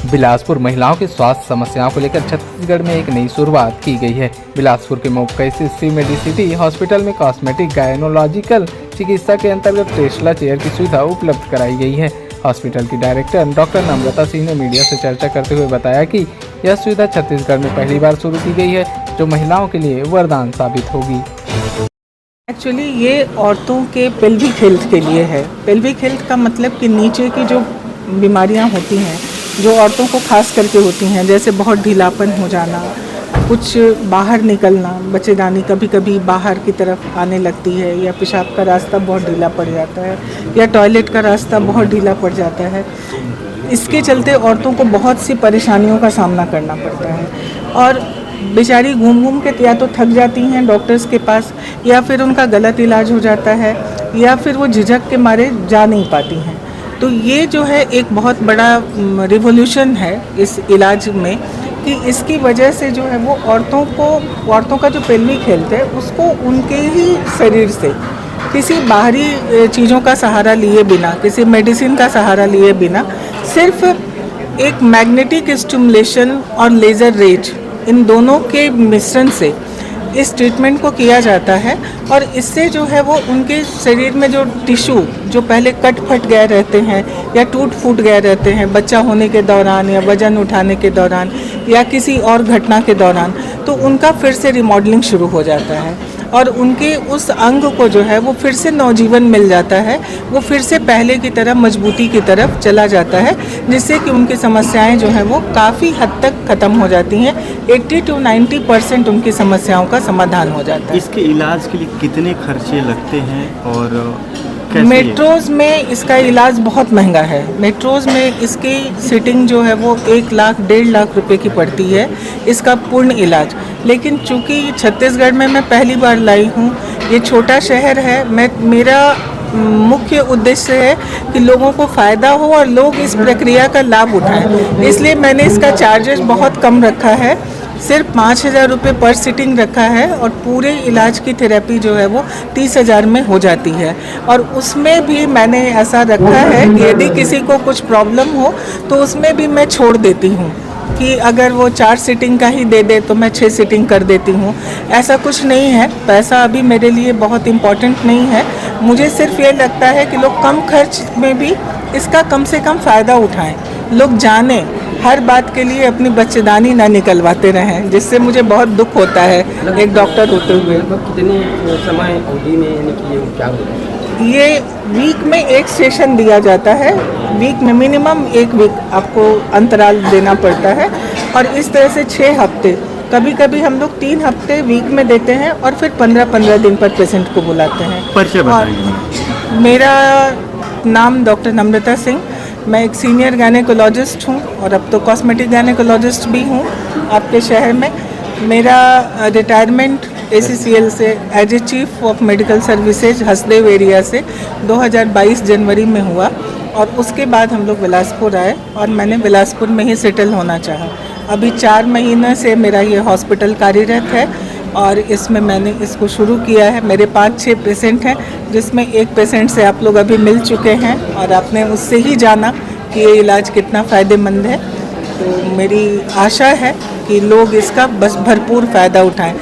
बिलासपुर महिलाओं की स्वास्थ्य समस्याओं को लेकर छत्तीसगढ़ में एक नई शुरुआत की गई है। बिलासपुर के मौके से सी मेडिसिटी हॉस्पिटल में कॉस्मेटिक गायनोलॉजिकल चिकित्सा के अंतर्गत टेस्ला चेयर की सुविधा उपलब्ध कराई गई है। हॉस्पिटल की डायरेक्टर डॉक्टर नम्रता सिंह ने मीडिया से चर्चा करते हुए बताया कि यह सुविधा छत्तीसगढ़ में पहली बार शुरू की गई है, जो महिलाओं के लिए वरदान साबित होगी। एक्चुअली ये औरतों के पेल्विक हेल्थ के लिए है। पेल्विक हेल्थ का मतलब कि नीचे की जो बीमारियां होती हैं, जो औरतों को खास करके होती हैं, जैसे बहुत ढीलापन हो जाना, कुछ बाहर निकलना, बच्चेदानी कभी कभी बाहर की तरफ आने लगती है, या पेशाब का रास्ता बहुत ढीला पड़ जाता है, या टॉयलेट का रास्ता बहुत ढीला पड़ जाता है। इसके चलते औरतों को बहुत सी परेशानियों का सामना करना पड़ता है और बेचारी घूम घूम के या तो थक जाती हैं डॉक्टर्स के पास, या फिर उनका गलत इलाज हो जाता है, या फिर वो झिझक के मारे जा नहीं पाती हैं। तो ये जो है एक बहुत बड़ा रिवॉल्यूशन है इस इलाज में, कि इसकी वजह से जो है वो औरतों का जो पेल्विक हेल्थ है उसको उनके ही शरीर से किसी बाहरी चीज़ों का सहारा लिए बिना, किसी मेडिसिन का सहारा लिए बिना, सिर्फ एक मैग्नेटिक स्टिमुलेशन और लेज़र रेज, इन दोनों के मिश्रण से इस ट्रीटमेंट को किया जाता है। और इससे जो है वो उनके शरीर में जो टिश्यू जो पहले कट फट गए रहते हैं या टूट फूट गए रहते हैं बच्चा होने के दौरान, या वजन उठाने के दौरान, या किसी और घटना के दौरान, तो उनका फिर से रिमॉडलिंग शुरू हो जाता है और उनके उस अंग को जो है वो फिर से नवजीवन मिल जाता है, वो फिर से पहले की तरह मजबूती की तरफ चला जाता है, जिससे कि उनकी समस्याएं जो हैं वो काफ़ी हद तक ख़त्म हो जाती हैं। 80 to 90% उनकी समस्याओं का समाधान हो जाता है। इसके इलाज के लिए कितने खर्चे लगते हैं और मेट्रोज़ में इसका इलाज बहुत महंगा है। मेट्रोज़ में इसकी सीटिंग जो है वो 1 लाख 1.5 लाख रुपए की पड़ती है इसका पूर्ण इलाज। लेकिन चूँकि छत्तीसगढ़ में मैं पहली बार लाई हूँ, ये छोटा शहर है, मेरा मुख्य उद्देश्य है कि लोगों को फ़ायदा हो और लोग इस प्रक्रिया का लाभ उठाएं, इसलिए मैंने इसका चार्जेस बहुत कम रखा है, सिर्फ 5,000 रुपये पर सिटिंग रखा है और पूरे इलाज की थेरेपी जो है वो 30,000 में हो जाती है। और उसमें भी मैंने ऐसा रखा है कि यदि किसी को कुछ प्रॉब्लम हो तो उसमें भी मैं छोड़ देती हूँ, कि अगर वो 4 सिटिंग का ही दे दे तो मैं 6 सिटिंग कर देती हूँ। ऐसा कुछ नहीं है, पैसा अभी मेरे लिए बहुत इम्पोर्टेंट नहीं है। मुझे सिर्फ ये लगता है कि लोग कम खर्च में भी इसका कम से कम फ़ायदा उठाएं, लोग जानें, हर बात के लिए अपनी बच्चेदानी ना निकलवाते रहें, जिससे मुझे बहुत दुख होता है एक डॉक्टर होते हुए। कितने समय अवधि में यानी कि ये क्या होता है? ये वीक में एक सेशन दिया जाता है, वीक में मिनिमम 1 वीक आपको अंतराल देना पड़ता है, और इस तरह से 6 हफ्ते, कभी कभी हम लोग 3 हफ्ते वीक में देते हैं और फिर 15-15 दिन पर पेशेंट को बुलाते हैं। परिचय बताइए। मेरा नाम डॉक्टर नम्रता सिंह, मैं एक सीनियर गायनेकोलॉजिस्ट हूँ और अब तो कॉस्मेटिक गायनेकोलॉजिस्ट भी हूँ आपके शहर में। मेरा रिटायरमेंट ACCL से as a chief of medical services Hasdeo area से 2022 जनवरी में हुआ, और उसके बाद हम लोग बिलासपुर आए और मैंने बिलासपुर में ही सेटल होना चाहा। अभी 4 महीने से मेरा ये हॉस्पिटल कार्यरत है और इसमें मैंने इसको शुरू किया है। मेरे 5-6 पेशेंट हैं, जिसमें एक पेशेंट से आप लोग अभी मिल चुके हैं और आपने उससे ही जाना कि ये इलाज कितना फ़ायदेमंद है। तो मेरी आशा है कि लोग इसका बस भरपूर फ़ायदा उठाएं।